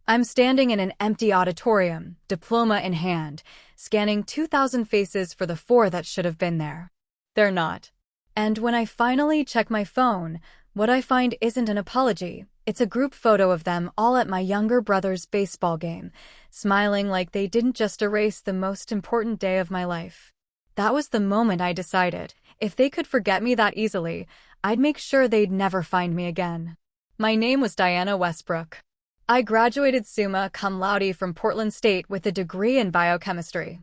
I'm standing in an empty auditorium, diploma in hand, scanning 2,000 faces for the 4 that should have been there. They're not. And when I finally check my phone, what I find isn't an apology. It's a group photo of them all at my younger brother's baseball game, smiling like they didn't just erase the most important day of my life. That was the moment I decided, if they could forget me that easily, I'd make sure they'd never find me again. My name was Diana Westbrook. I graduated summa cum laude from Portland State with a degree in biochemistry.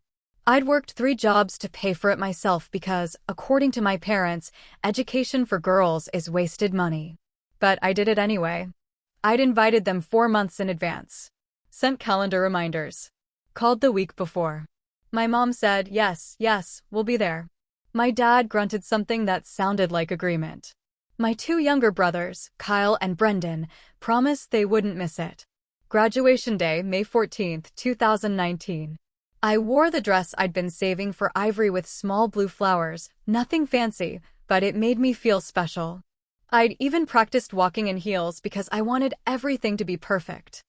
I'd worked 3 jobs to pay for it myself because, according to my parents, education for girls is wasted money. But I did it anyway. I'd invited them 4 months in advance. Sent calendar reminders. Called the week before. My mom said, yes, we'll be there. My dad grunted something that sounded like agreement. My 2 younger brothers, Kyle and Brendan, promised they wouldn't miss it. Graduation day, May 14th, 2019. I wore the dress I'd been saving for Ivory with small blue flowers, nothing fancy, but it made me feel special. I'd even practiced walking in heels because I wanted everything to be perfect.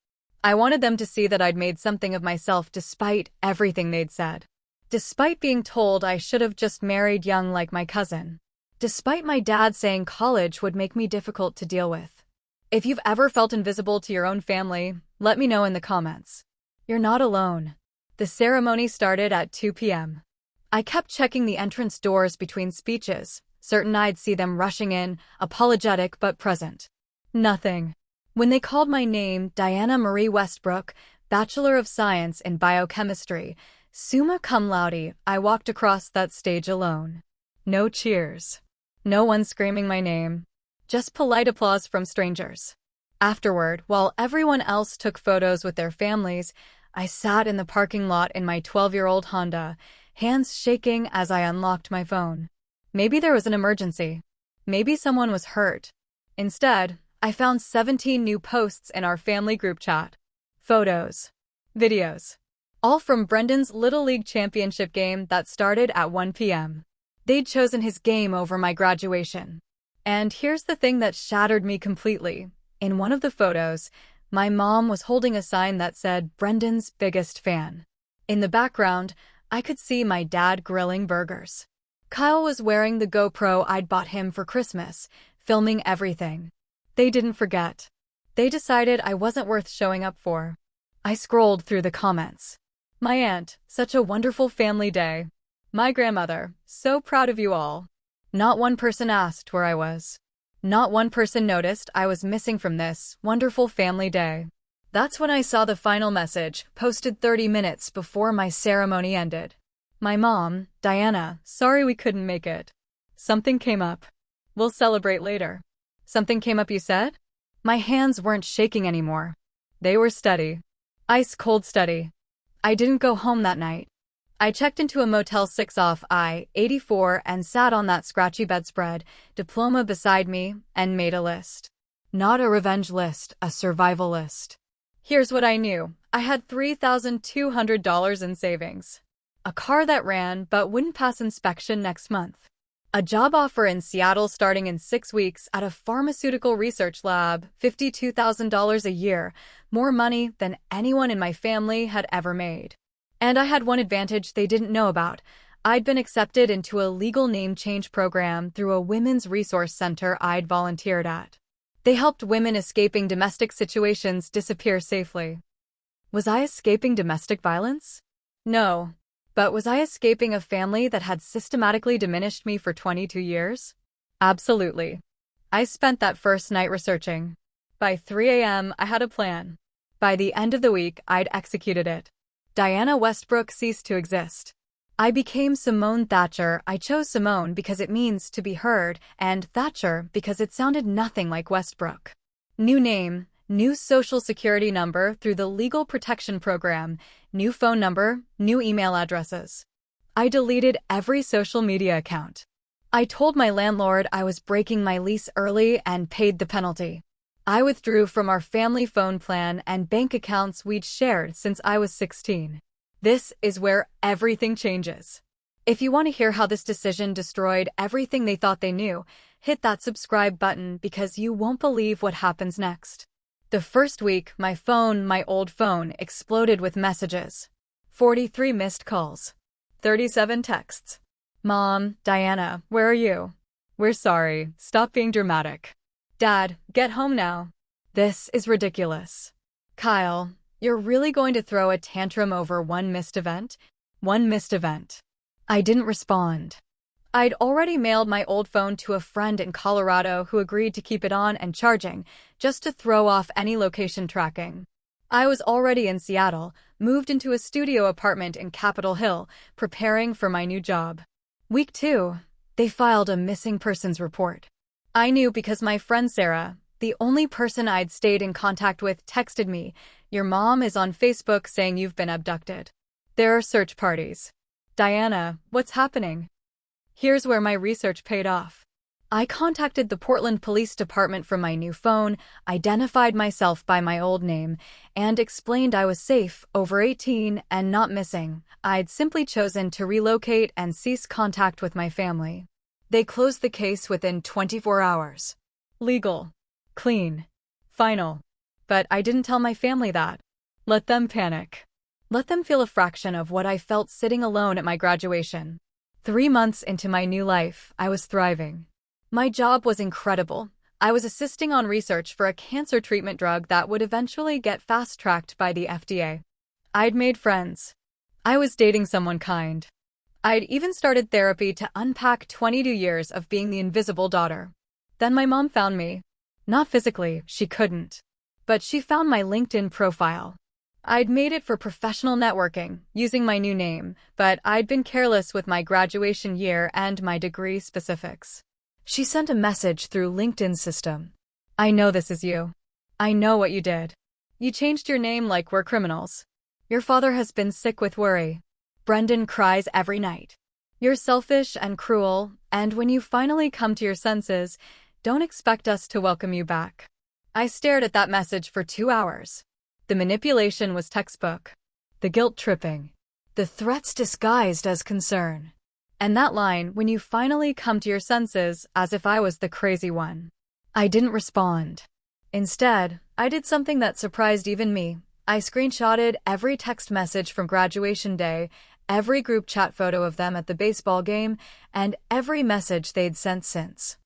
I wanted them to see that I'd made something of myself despite everything they'd said. Despite being told I should have just married young like my cousin. Despite my dad saying college would make me difficult to deal with. If you've ever felt invisible to your own family, let me know in the comments. You're not alone. The ceremony started at 2 p.m. I kept checking the entrance doors between speeches, certain I'd see them rushing in, apologetic but present. Nothing. When they called my name, Diana Marie Westbrook, Bachelor of Science in Biochemistry, summa cum laude, I walked across that stage alone. No cheers. No one screaming my name. Just polite applause from strangers. Afterward, while everyone else took photos with their families, I sat in the parking lot in my 12-year-old Honda, hands shaking as I unlocked my phone. Maybe there was an emergency. Maybe someone was hurt. Instead, I found 17 new posts in our family group chat. Photos. Videos. All from Brendan's Little League Championship game that started at 1 p.m. They'd chosen his game over my graduation. And here's the thing that shattered me completely. In one of the photos, my mom was holding a sign that said, Brendan's biggest fan. In the background, I could see my dad grilling burgers. Kyle was wearing the GoPro I'd bought him for Christmas, filming everything. They didn't forget. They decided I wasn't worth showing up for. I scrolled through the comments. My aunt, such a wonderful family day. My grandmother, so proud of you all. Not one person asked where I was. Not one person noticed I was missing from this wonderful family day. That's when I saw the final message, posted 30 minutes before my ceremony ended. My mom, Diana, sorry we couldn't make it. Something came up. We'll celebrate later. Something came up, you said? My hands weren't shaking anymore. They were steady. Ice cold steady. I didn't go home that night. I checked into a Motel 6 off I-84 and sat on that scratchy bedspread, diploma beside me, and made a list. Not a revenge list, a survival list. Here's what I knew. I had $3,200 in savings. A car that ran but wouldn't pass inspection next month. A job offer in Seattle starting in 6 weeks at a pharmaceutical research lab, $52,000 a year, more money than anyone in my family had ever made. And I had one advantage they didn't know about. I'd been accepted into a legal name change program through a women's resource center I'd volunteered at. They helped women escaping domestic situations disappear safely. Was I escaping domestic violence? No. But was I escaping a family that had systematically diminished me for 22 years? Absolutely. I spent that first night researching. By 3 a.m., I had a plan. By the end of the week, I'd executed it. Diana Westbrook ceased to exist. I became Simone Thatcher. I chose Simone because it means to be heard, and Thatcher because it sounded nothing like Westbrook. New name, new social security number through the Legal Protection Program, new phone number, new email addresses. I deleted every social media account. I told my landlord I was breaking my lease early and paid the penalty. I withdrew from our family phone plan and bank accounts we'd shared since I was 16. This is where everything changes. If you want to hear how this decision destroyed everything they thought they knew, hit that subscribe button because you won't believe what happens next. The first week, my old phone, exploded with messages. 43 missed calls. 37 texts. Mom, Diana, where are you? We're sorry. Stop being dramatic. Dad, get home now. This is ridiculous. Kyle, you're really going to throw a tantrum over one missed event? One missed event. I didn't respond. I'd already mailed my old phone to a friend in Colorado who agreed to keep it on and charging, just to throw off any location tracking. I was already in Seattle, moved into a studio apartment in Capitol Hill, preparing for my new job. Week 2, they filed a missing persons report. I knew because my friend Sarah, the only person I'd stayed in contact with, texted me, "Your mom is on Facebook saying you've been abducted. There are search parties." Diana, what's happening? Here's where my research paid off. I contacted the Portland Police Department from my new phone, identified myself by my old name, and explained I was safe, over 18, and not missing. I'd simply chosen to relocate and cease contact with my family. They closed the case within 24 hours. Legal. Clean. Final. But I didn't tell my family that. Let them panic. Let them feel a fraction of what I felt sitting alone at my graduation. 3 months into my new life, I was thriving. My job was incredible. I was assisting on research for a cancer treatment drug that would eventually get fast-tracked by the FDA. I'd made friends. I was dating someone kind. I'd even started therapy to unpack 22 years of being the invisible daughter. Then my mom found me. Not physically, she couldn't. But she found my LinkedIn profile. I'd made it for professional networking, using my new name, but I'd been careless with my graduation year and my degree specifics. She sent a message through LinkedIn's system. "I know this is you. I know what you did. You changed your name like we're criminals. Your father has been sick with worry. Brendan cries every night. You're selfish and cruel, and when you finally come to your senses, don't expect us to welcome you back." I stared at that message for 2 hours. The manipulation was textbook. The guilt tripping. The threats disguised as concern. And that line, "when you finally come to your senses," as if I was the crazy one. I didn't respond. Instead, I did something that surprised even me. I screenshotted every text message from graduation day, every group chat photo of them at the baseball game, and every message they'd sent since.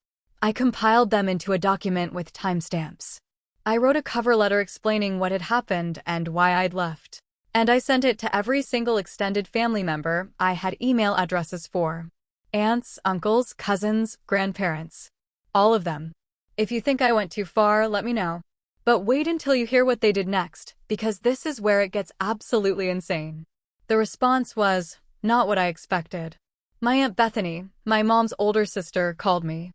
I compiled them into a document with timestamps. I wrote a cover letter explaining what had happened and why I'd left. And I sent it to every single extended family member I had email addresses for. Aunts, uncles, cousins, grandparents. All of them. If you think I went too far, let me know. But wait until you hear what they did next, because this is where it gets absolutely insane. The response was not what I expected. My Aunt Bethany, my mom's older sister, called me.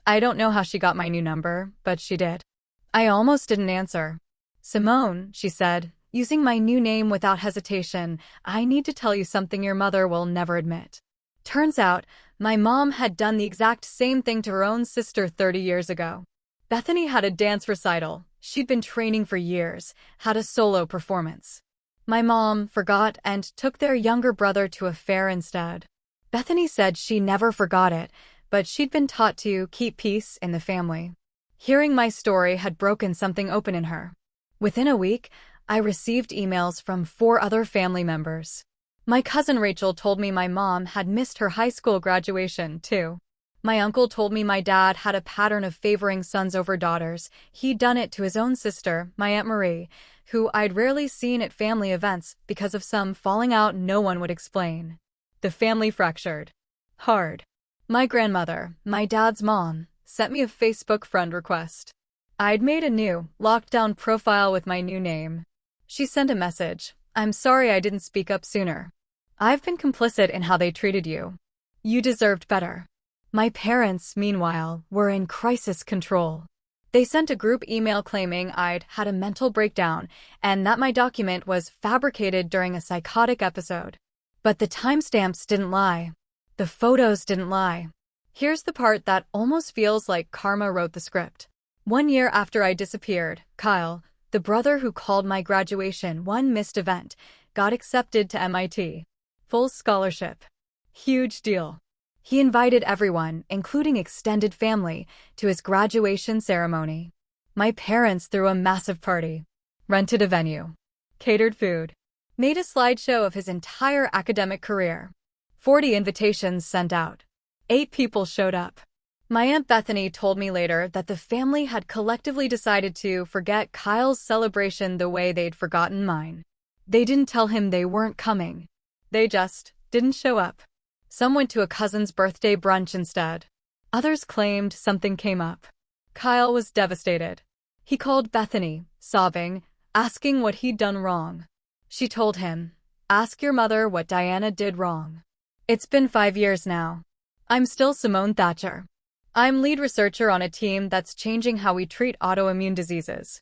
I don't know how she got my new number, but she did. I almost didn't answer. "Simone," she said, using my new name without hesitation, "I need to tell you something your mother will never admit." Turns out, my mom had done the exact same thing to her own sister 30 years ago. Bethany had a dance recital. She'd been training for years, had a solo performance. My mom forgot and took their younger brother to a fair instead. Bethany said she never forgot it, but she'd been taught to keep peace in the family. Hearing my story had broken something open in her. Within a week, I received emails from 4 other family members. My cousin Rachel told me my mom had missed her high school graduation, too. My uncle told me my dad had a pattern of favoring sons over daughters. He'd done it to his own sister, my Aunt Marie, who I'd rarely seen at family events because of some falling out no one would explain. The family fractured. Hard. My grandmother, my dad's mom, sent me a Facebook friend request. I'd made a new, locked-down profile with my new name. She sent a message. "I'm sorry I didn't speak up sooner. I've been complicit in how they treated you. You deserved better." My parents, meanwhile, were in crisis control. They sent a group email claiming I'd had a mental breakdown and that my document was fabricated during a psychotic episode. But the timestamps didn't lie. The photos didn't lie. Here's the part that almost feels like karma wrote the script. 1 year after I disappeared, Kyle, the brother who called my graduation one missed event, got accepted to MIT. Full scholarship. Huge deal. He invited everyone, including extended family, to his graduation ceremony. My parents threw a massive party, rented a venue, catered food, made a slideshow of his entire academic career. 40 invitations sent out. 8 people showed up. My Aunt Bethany told me later that the family had collectively decided to forget Kyle's celebration the way they'd forgotten mine. They didn't tell him they weren't coming. They just didn't show up. Some went to a cousin's birthday brunch instead. Others claimed something came up. Kyle was devastated. He called Bethany, sobbing, asking what he'd done wrong. She told him, "Ask your mother what Diana did wrong." It's been 5 years now. I'm still Simone Thatcher. I'm lead researcher on a team that's changing how we treat autoimmune diseases.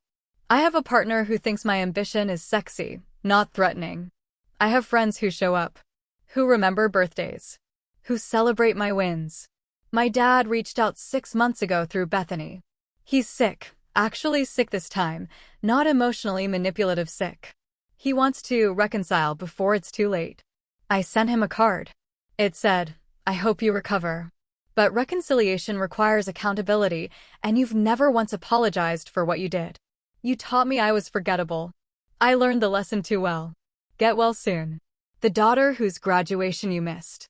I have a partner who thinks my ambition is sexy, not threatening. I have friends who show up, who remember birthdays, who celebrate my wins. My dad reached out 6 months ago through Bethany. He's sick, actually sick this time, not emotionally manipulative sick. He wants to reconcile before it's too late. I sent him a card. It said, "I hope you recover. But reconciliation requires accountability, and you've never once apologized for what you did. You taught me I was forgettable. I learned the lesson too well. Get well soon. The daughter whose graduation you missed."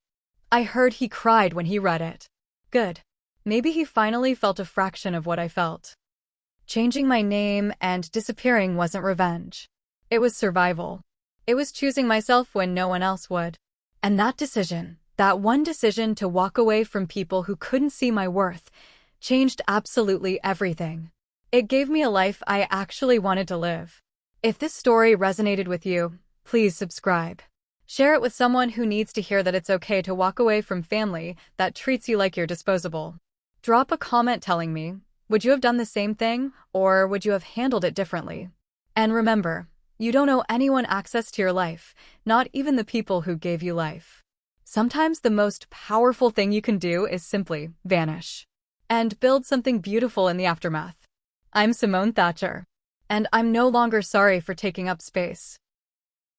I heard he cried when he read it. Good. Maybe he finally felt a fraction of what I felt. Changing my name and disappearing wasn't revenge. It was survival. It was choosing myself when no one else would. And that decision, that one decision to walk away from people who couldn't see my worth, changed absolutely everything. It gave me a life I actually wanted to live. If this story resonated with you, please subscribe. Share it with someone who needs to hear that it's okay to walk away from family that treats you like you're disposable. Drop a comment telling me, would you have done the same thing, or would you have handled it differently? And remember, you don't owe anyone access to your life, not even the people who gave you life. Sometimes the most powerful thing you can do is simply vanish and build something beautiful in the aftermath. I'm Simone Thatcher, and I'm no longer sorry for taking up space.